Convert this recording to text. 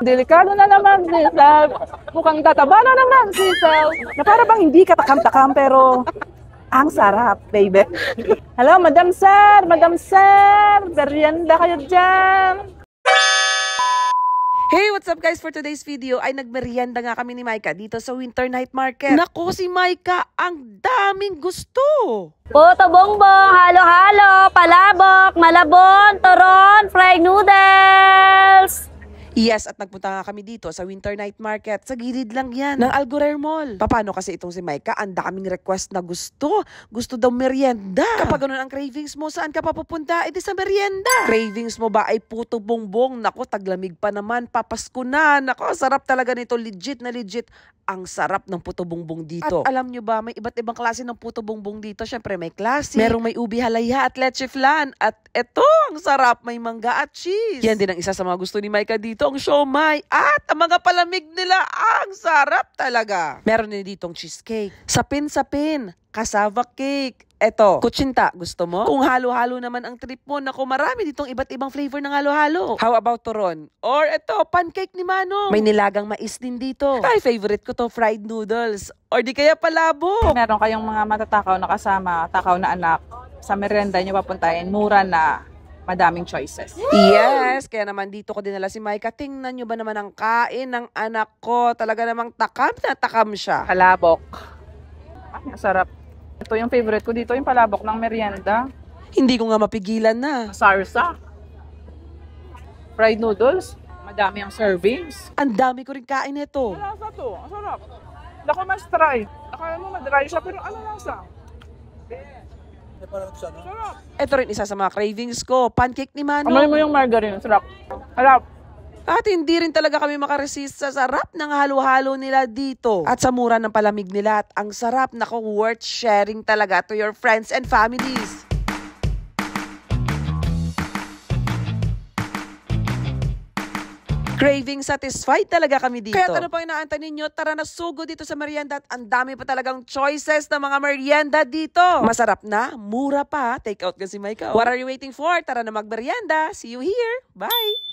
Delikado na naman sisaw. Mukhang tataba na naman sisaw. Na para bang hindi katakam-takam pero ang sarap, baby. Hello, Madam Sir! Madam Sir! Merienda kayo dyan! Hey, what's up guys? For today's video ay nagmerienda nga kami ni Maika dito sa Winter Night Market. Nako, si Maika, ang daming gusto! Puto bongbong, halo-halo, palabok, malabon, turon, fried noodles! Yes, at nagpunta nga kami dito sa Winter Night Market. Sa gilid lang yan ng Algorer Mall. Paano kasi itong si Maika, ang daming request na gusto. Gusto daw merienda. Kapag ganun ang cravings mo, saan ka pa pupunta? E di sa merienda. Cravings mo ba ay puto bongbong? Nako, taglamig pa naman. Papasko na. Nako, sarap talaga nito. Legit na legit. Ang sarap ng puto bongbong dito. At alam nyo ba, may iba't ibang klase ng puto bongbong dito. Syempre, may klase. Merong may ubi halaya at leche flan. At eto, ang sarap. May mangga at cheese. Yan din ang isa sa mga gusto ni Maika dito. Ang siomay at ang mga palamig nila, ang sarap talaga. Meron din ditong cheesecake, sapin-sapin, cassava cake. Eto, kutsinta, gusto mo? Kung halo-halo naman ang trip mo, naku, marami ditong iba't ibang flavor ng halo-halo. How about turon? Or eto, pancake ni Manong. May nilagang mais din dito. Ay, favorite ko to, fried noodles. Or di kaya palabo. Meron kayong mga matatakaw na kasama, takaw na anak. Sa merienda nyo papuntahin, mura na. Madaming choices. Yes, kaya naman dito ko dinala si Maika. Tingnan nyo ba naman ang kain ng anak ko? Talaga namang takam na takam siya. Palabok. Ang sarap. Ito yung favorite ko dito, yung palabok ng merienda. Hindi ko nga mapigilan na. Sarsa. Fried noodles. Madami ang servings. Ang dami ko rin kain nito. Ano lasa to? Ang sarap. Lako mas try. Akala mo madry siya, pero ano lasa? Sarap. Ito rin isa sa mga cravings ko. Pancake ni Manong. Amoy mo yung margarine. Sarap. Sarap. At hindi rin talaga kami makaresist sa sarap ng halo-halo nila dito. At sa mura ng palamig nila. At ang sarap, naku, worth sharing talaga to your friends and families. Craving satisfied talaga kami dito. Kaya ano pa inaantay ninyo? Tara na, sugo dito sa merienda at ang dami pa talagang choices ng mga merienda dito. Masarap na, mura pa. Take out kasi Maika. What are you waiting for? Tara na magmerienda. See you here. Bye!